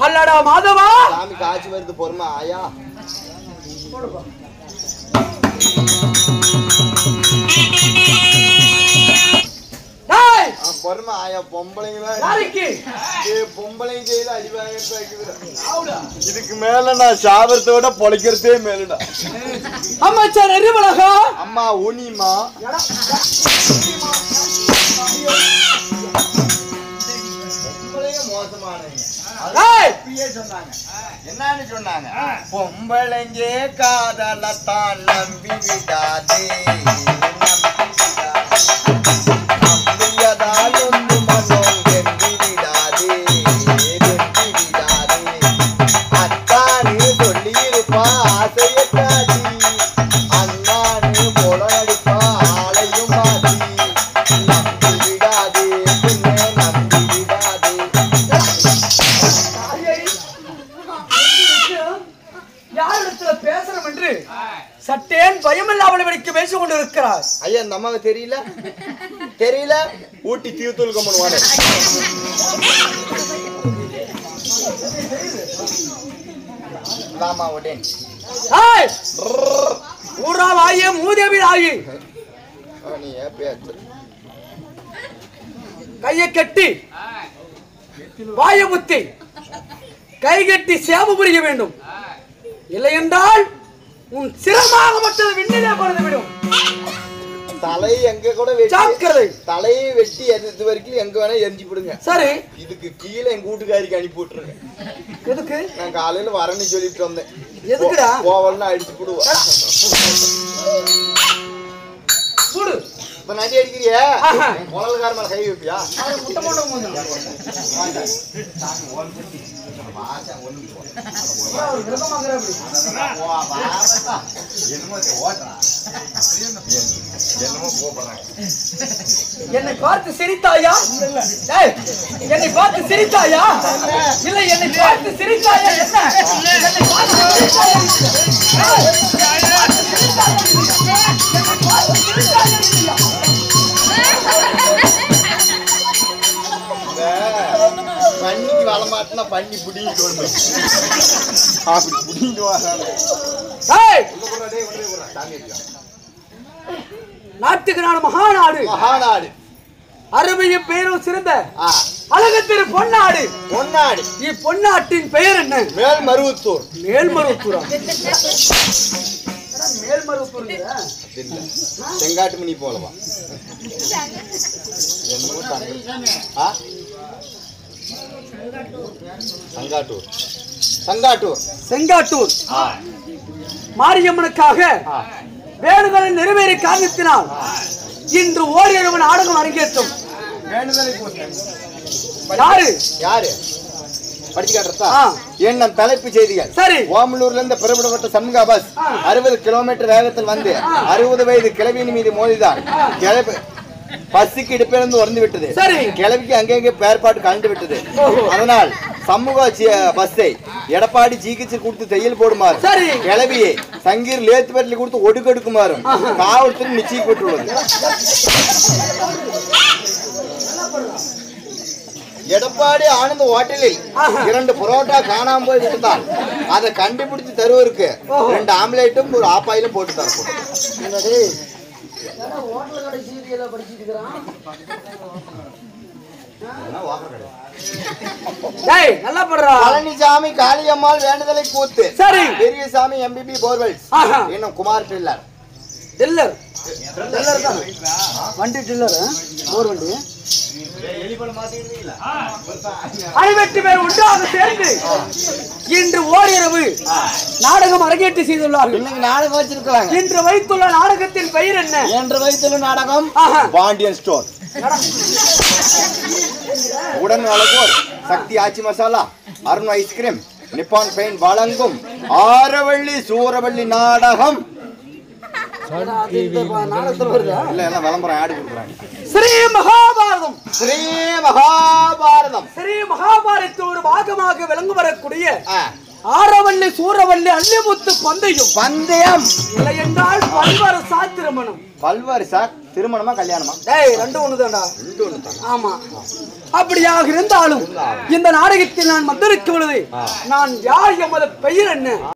அல்லடா மாதவா சாமி காட்சி வருது பொறுமா ஆயா பொறுமா ஆயா பொம்பளைங்க பொம்பளைங்க செய்து அடிவாங்க இதுக்கு மேல நான் சாபத்தோட பொழைக்கிறதே மேலடா அமைச்சர் எரிவலகா அம்மா ஊனிமா என்னன்னு சொன்னாங்க பொம்பளைங்க காதலத்தான் நம்பி விடாதே நம்பியதால் ஒன்று மனம் வெம்பி விடாதே வெம்பி விடாதே அத்தானு சொல்லியிருப்பா ஆசையை காட்டி அண்ணானு போல அடிப்பா ஆளையும் மாத்தி நம்பி விடாதே பின்னே நம்பி விடாதே யாரிடத்துல பேசணும் என்று சட்டேன் பயமில்லாமல் வரைக்கு பேசிக் கொண்டு இருக்கிறார். ஐயா இந்த அம்மாவுக்கு தெரியல ஊட்டி தீர்த்தூள் கம்மனுவானே ராமா உடனே ஊரா வாயே மூதேவி ஆகி நீ பேச்சு கையை கட்டி வாய முத்தி கை கட்டி சேவை புரிய வேண்டும். இல்லை என்றால் உன் சிரமாக மட்டும் விண்ணிலே பறந்து விடும். தலை எங்க கூட தலையை வெட்டி இது வரைக்கும் எங்க வேணா எரிஞ்சு விடுங்க. சரி இதுக்கு கீழே எங்க வீட்டுக்காரிக்கு அனுப்பி விட்டுருங்க. எதுக்கு? நான் காலையில வரேன்னு சொல்லிட்டு வந்தேன். எதுக்குடா? கோவல்னா அடிச்சு விடுவா. சுடு. இப்ப நடி அடிக்கிறியா? குழல்கார மேல கை வைப்பியா? முட்டை போட்டு என்னை பார்த்து சிரித்தாயா? என்னை பார்த்து சிரித்தாயா? இல்லை என்னை பார்த்து சிரித்தாயா? என்ன பண்ணிக்கு வளமாட்டினா பண்ணி புடிங்கிட்டு அப்படி புடிங்கிட்டு வராங்க. நாட்டுக்கு நாடு மகாநாடு அருமையும் பெயரும் சிறந்த அழகத்திரு பொன்னாடு பொன்னாட்டின் பெயர் என்ன? மேல்மருவத்தூர். மேல்மருவத்தூரா? செங்காட்டு மணி போலவா? செங்காட்டூர் மாரியம்மனுக்காக வேண்டுதலை நிறைவேறிய காரணத்தினால் இன்று ஓரிரவு நாடகம் அரங்கேற்றும். யாரு படிச்சு காட்டுறதா? எண்ணம் தலைப்பு செய்திகள். சரி. ஓமலூர்ல இருந்து புறப்படப்பட்ட சண்முகா பஸ் 60 கிலோமீட்டர் வேகத்தில் வந்து 60 வயது கிழவியின் மீது மோதிதான். பஸ்ஸுக்கு இடுப்பிலிருந்து உறந்து விட்டது. கிழவிக்கு அங்கங்கே பேர்பாட்டு கலந்து விட்டது. அதனால் சமூக பஸ்ஸை எடப்பாடி ஜிகிச்சு கொடுத்து தையல் போடுமாறு கிழவியை சங்கீர் லேத்து பேட்டில் கொடுத்து ஒடுக்கெடுக்குமாறும் காவல்துறை நிச்சயிக்கப்பட்டுள்ளது. எடப்பாடி ஆனந்த ஹோட்டலில் 2 புரோட்டா காணாம போய் விட்டுதான். அதை கண்டுபிடிச்சு தருவதற்கு 2 ஆம்லேட்டும் ஒரு ஆப்பாயிலும் போட்டு தரப்போம். பழனிசாமி காளியம்மாள் வேண்டுதலை கூத்து. சரி. பெரியசாமி எம்பிபி போர்வெல்ஸ் இன்னும் குமார் டில்லர் வண்டி டில்லர் போர் வண்டி அனைவெட்டு பேர் ஒன்றாக சேர்ந்து இன்று ஓரிரவு நாடகம் அரங்கேற்றி செய்துள்ளார்கள். நாடகம் வச்சிருக்கிறாங்க. இன்று வைத்துள்ள நாடகத்தின் பெயர் என்ன? என்று வைத்துள்ள நாடகம் பாண்டியன் ஸ்டோர். உடன் வழங்குவோர் சக்தி ஆச்சி masala, Arun ice cream, Nippon paint வழங்கும் ஆரவள்ளி சூரவள்ளி நாடகம். ஸ்ரீ மகாபாரதத்தில் ஒரு பாகமாக விளங்கு வரக்கூடிய ஆரவள்ளி சூரவள்ளி அள்ளிமுத்து பந்தயம் இல்லை என்றால் பல்வரசா திருமணம். பல்வரசா திருமணமா கல்யாணமா? ரெண்டு ஒண்ணுதான்டா. ஆமா. அப்படியாக இருந்தாலும் இந்த நாடகத்தில் நான் வந்திருக்கும் பொழுது நான் யார் எமது பெயர் என்ன?